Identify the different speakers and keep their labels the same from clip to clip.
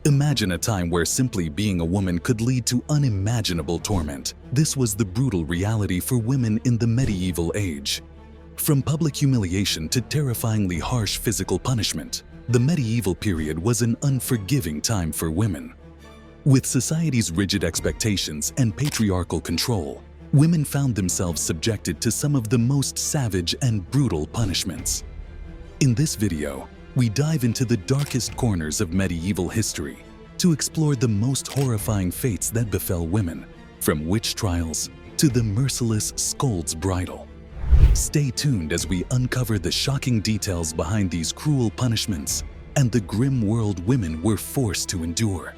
Speaker 1: Imagine a time where simply being a woman could lead to unimaginable torment. This was the brutal reality for women in the medieval age. From public humiliation to terrifyingly harsh physical punishment, the medieval period was an unforgiving time for women. With society's rigid expectations and patriarchal control, women found themselves subjected to some of the most savage and brutal punishments. In this video, we dive into the darkest corners of medieval history to explore the most horrifying fates that befell women, from witch trials to the merciless Scold's Bridle. Stay tuned as we uncover the shocking details behind these cruel punishments and the grim world women were forced to endure.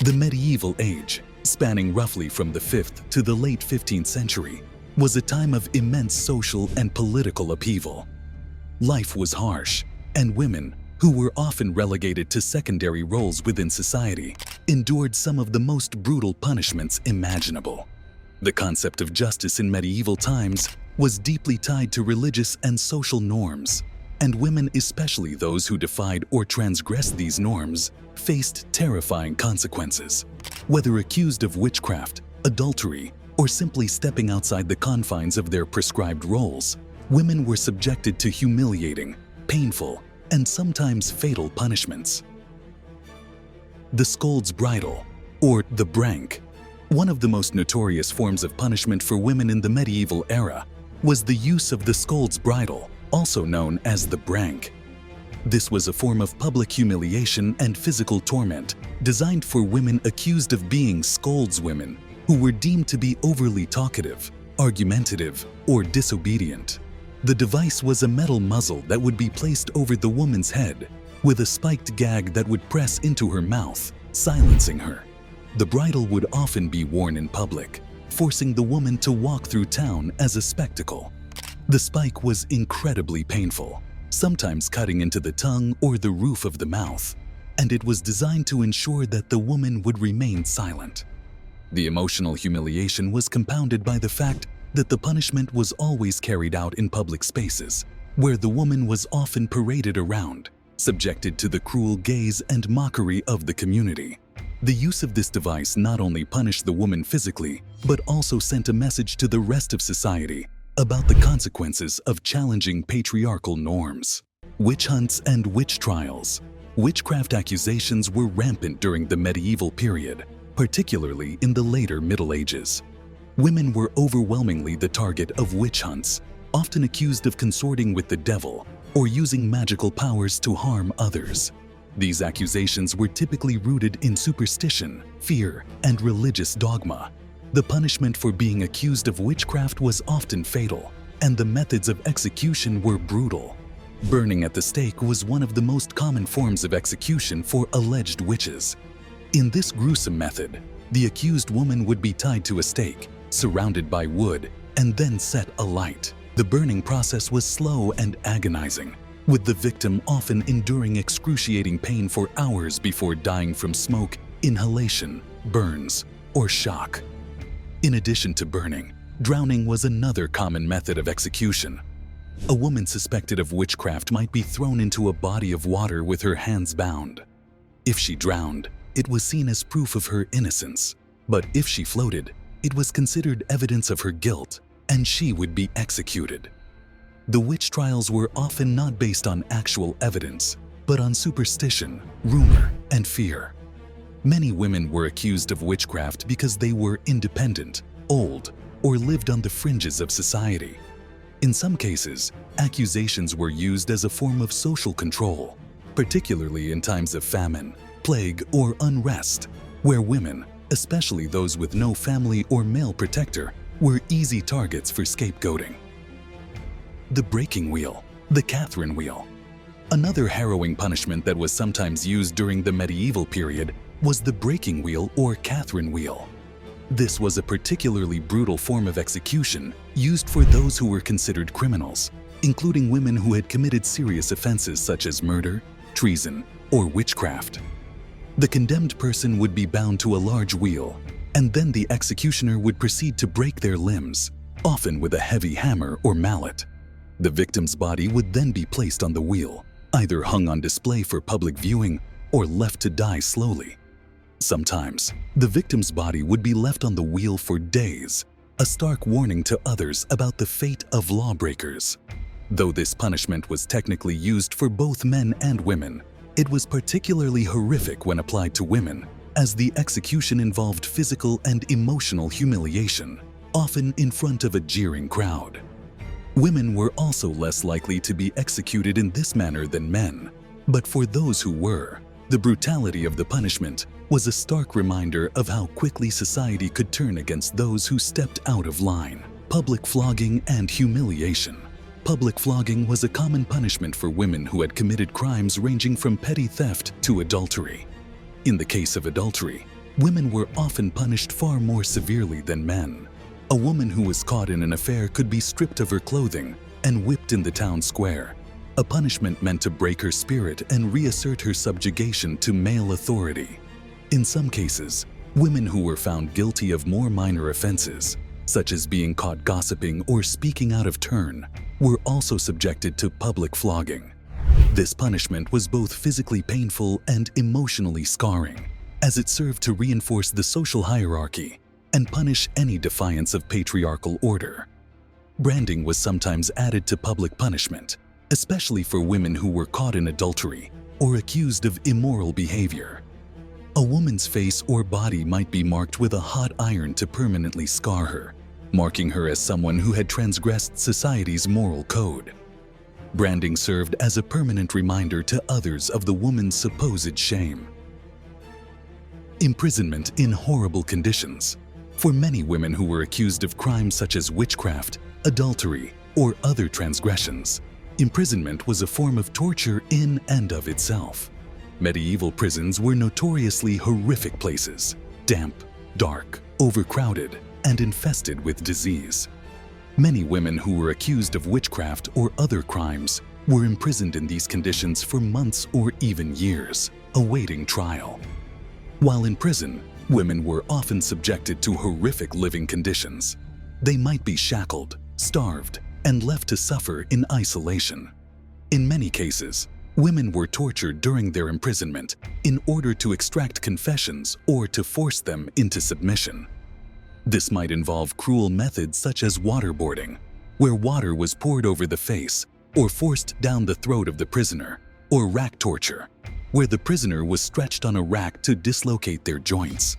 Speaker 1: The medieval age, spanning roughly from the 5th to the late 15th century, was a time of immense social and political upheaval. Life was harsh, and women, who were often relegated to secondary roles within society, endured some of the most brutal punishments imaginable. The concept of justice in medieval times was deeply tied to religious and social norms, and women, especially those who defied or transgressed these norms, faced terrifying consequences. Whether accused of witchcraft, adultery, or simply stepping outside the confines of their prescribed roles, women were subjected to humiliating, painful, and sometimes fatal punishments. The Scold's Bridle, or the brank, one of the most notorious forms of punishment for women in the medieval era, was the use of the Scold's Bridle, also known as the brank. This was a form of public humiliation and physical torment designed for women accused of being Scold's women who were deemed to be overly talkative, argumentative, or disobedient. The device was a metal muzzle that would be placed over the woman's head, with a spiked gag that would press into her mouth, silencing her. The bridle would often be worn in public, forcing the woman to walk through town as a spectacle. The spike was incredibly painful, sometimes cutting into the tongue or the roof of the mouth, and it was designed to ensure that the woman would remain silent. The emotional humiliation was compounded by the fact that the punishment was always carried out in public spaces, where the woman was often paraded around, subjected to the cruel gaze and mockery of the community. The use of this device not only punished the woman physically, but also sent a message to the rest of society about the consequences of challenging patriarchal norms. Witch hunts and witch trials. Witchcraft accusations were rampant during the medieval period, particularly in the later Middle Ages. Women were overwhelmingly the target of witch hunts, often accused of consorting with the devil or using magical powers to harm others. These accusations were typically rooted in superstition, fear, and religious dogma. The punishment for being accused of witchcraft was often fatal, and the methods of execution were brutal. Burning at the stake was one of the most common forms of execution for alleged witches. In this gruesome method, the accused woman would be tied to a stake, surrounded by wood, and then set alight. The burning process was slow and agonizing, with the victim often enduring excruciating pain for hours before dying from smoke, inhalation, burns, or shock. In addition to burning, drowning was another common method of execution. A woman suspected of witchcraft might be thrown into a body of water with her hands bound. If she drowned, it was seen as proof of her innocence, but if she floated, it was considered evidence of her guilt, and she would be executed. The witch trials were often not based on actual evidence, but on superstition, rumor, and fear. Many women were accused of witchcraft because they were independent, old, or lived on the fringes of society. In some cases, accusations were used as a form of social control, particularly in times of famine, plague, or unrest, where women, especially those with no family or male protector, were easy targets for scapegoating. The breaking wheel, the Catherine wheel. Another harrowing punishment that was sometimes used during the medieval period was the breaking wheel or Catherine wheel. This was a particularly brutal form of execution used for those who were considered criminals, including women who had committed serious offenses such as murder, treason, or witchcraft. The condemned person would be bound to a large wheel, and then the executioner would proceed to break their limbs, often with a heavy hammer or mallet. The victim's body would then be placed on the wheel, either hung on display for public viewing or left to die slowly. Sometimes, the victim's body would be left on the wheel for days, a stark warning to others about the fate of lawbreakers. Though this punishment was technically used for both men and women, it was particularly horrific when applied to women, as the execution involved physical and emotional humiliation, often in front of a jeering crowd. Women were also less likely to be executed in this manner than men, but for those who were, the brutality of the punishment was a stark reminder of how quickly society could turn against those who stepped out of line. Public flogging and humiliation. Public flogging was a common punishment for women who had committed crimes ranging from petty theft to adultery. In the case of adultery, women were often punished far more severely than men. A woman who was caught in an affair could be stripped of her clothing and whipped in the town square, a punishment meant to break her spirit and reassert her subjugation to male authority. In some cases, women who were found guilty of more minor offenses, such as being caught gossiping or speaking out of turn, were also subjected to public flogging. This punishment was both physically painful and emotionally scarring, as it served to reinforce the social hierarchy and punish any defiance of patriarchal order. Branding was sometimes added to public punishment, especially for women who were caught in adultery or accused of immoral behavior. A woman's face or body might be marked with a hot iron to permanently scar her, marking her as someone who had transgressed society's moral code. Branding served as a permanent reminder to others of the woman's supposed shame. Imprisonment in horrible conditions. For many women who were accused of crimes such as witchcraft, adultery, or other transgressions, imprisonment was a form of torture in and of itself. Medieval prisons were notoriously horrific places, damp, dark, overcrowded, and infested with disease. Many women who were accused of witchcraft or other crimes were imprisoned in these conditions for months or even years, awaiting trial. While in prison, women were often subjected to horrific living conditions. They might be shackled, starved, and left to suffer in isolation. In many cases, women were tortured during their imprisonment in order to extract confessions or to force them into submission. This might involve cruel methods such as waterboarding, where water was poured over the face or forced down the throat of the prisoner, or rack torture, where the prisoner was stretched on a rack to dislocate their joints.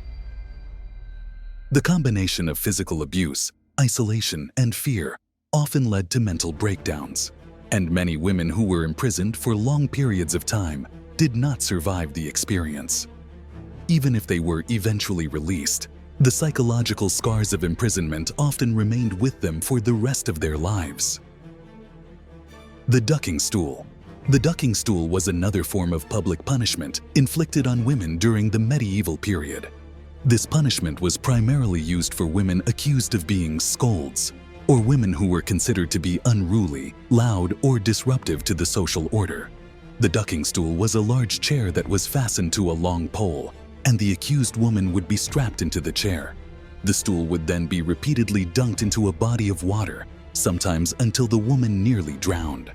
Speaker 1: The combination of physical abuse, isolation, and fear often led to mental breakdowns, and many women who were imprisoned for long periods of time did not survive the experience. Even if they were eventually released, the psychological scars of imprisonment often remained with them for the rest of their lives. The Ducking Stool. The ducking stool was another form of public punishment inflicted on women during the medieval period. This punishment was primarily used for women accused of being scolds, or women who were considered to be unruly, loud, or disruptive to the social order. The ducking stool was a large chair that was fastened to a long pole, and the accused woman would be strapped into the chair. The stool would then be repeatedly dunked into a body of water, sometimes until the woman nearly drowned.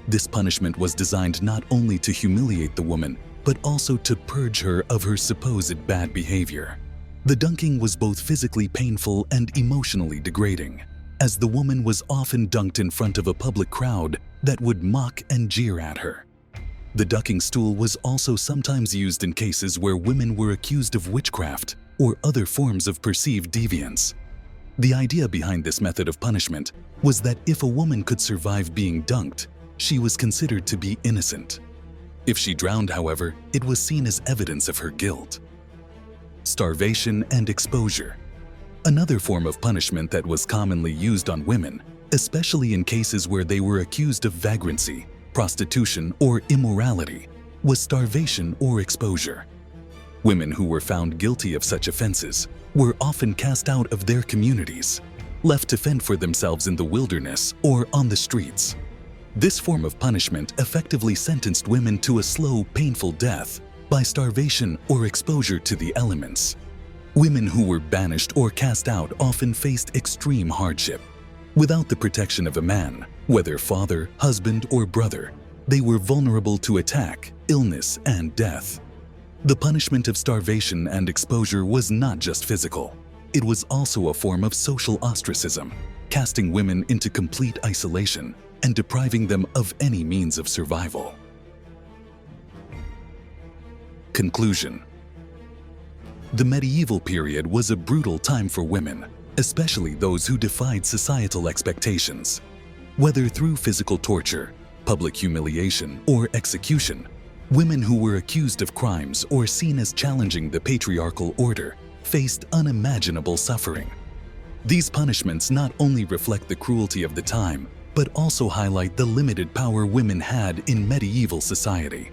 Speaker 1: This punishment was designed not only to humiliate the woman, but also to purge her of her supposed bad behavior. The dunking was both physically painful and emotionally degrading, as the woman was often dunked in front of a public crowd that would mock and jeer at her. The ducking stool was also sometimes used in cases where women were accused of witchcraft or other forms of perceived deviance. The idea behind this method of punishment was that if a woman could survive being dunked, she was considered to be innocent. If she drowned, however, it was seen as evidence of her guilt. Starvation and exposure. Another form of punishment that was commonly used on women, especially in cases where they were accused of vagrancy, prostitution, or immorality, was starvation or exposure. Women who were found guilty of such offenses were often cast out of their communities, left to fend for themselves in the wilderness or on the streets. This form of punishment effectively sentenced women to a slow, painful death by starvation or exposure to the elements. Women who were banished or cast out often faced extreme hardship. Without the protection of a man, whether father, husband, or brother, they were vulnerable to attack, illness, and death. The punishment of starvation and exposure was not just physical. It was also a form of social ostracism, casting women into complete isolation and depriving them of any means of survival. Conclusion. The medieval period was a brutal time for women, especially those who defied societal expectations. Whether through physical torture, public humiliation, or execution, women who were accused of crimes or seen as challenging the patriarchal order faced unimaginable suffering. These punishments not only reflect the cruelty of the time, but also highlight the limited power women had in medieval society.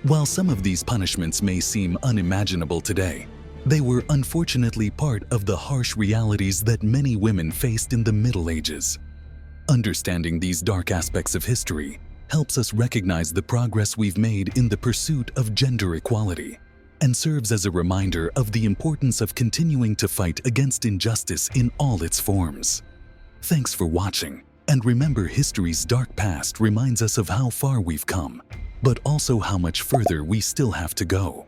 Speaker 1: While some of these punishments may seem unimaginable today, they were unfortunately part of the harsh realities that many women faced in the Middle Ages. Understanding these dark aspects of history helps us recognize the progress we've made in the pursuit of gender equality and serves as a reminder of the importance of continuing to fight against injustice in all its forms. Thanks for watching, and remember, history's dark past reminds us of how far we've come, but also how much further we still have to go.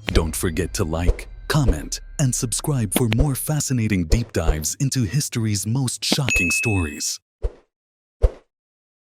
Speaker 1: Don't forget to like, comment, and subscribe for more fascinating deep dives into history's most shocking stories.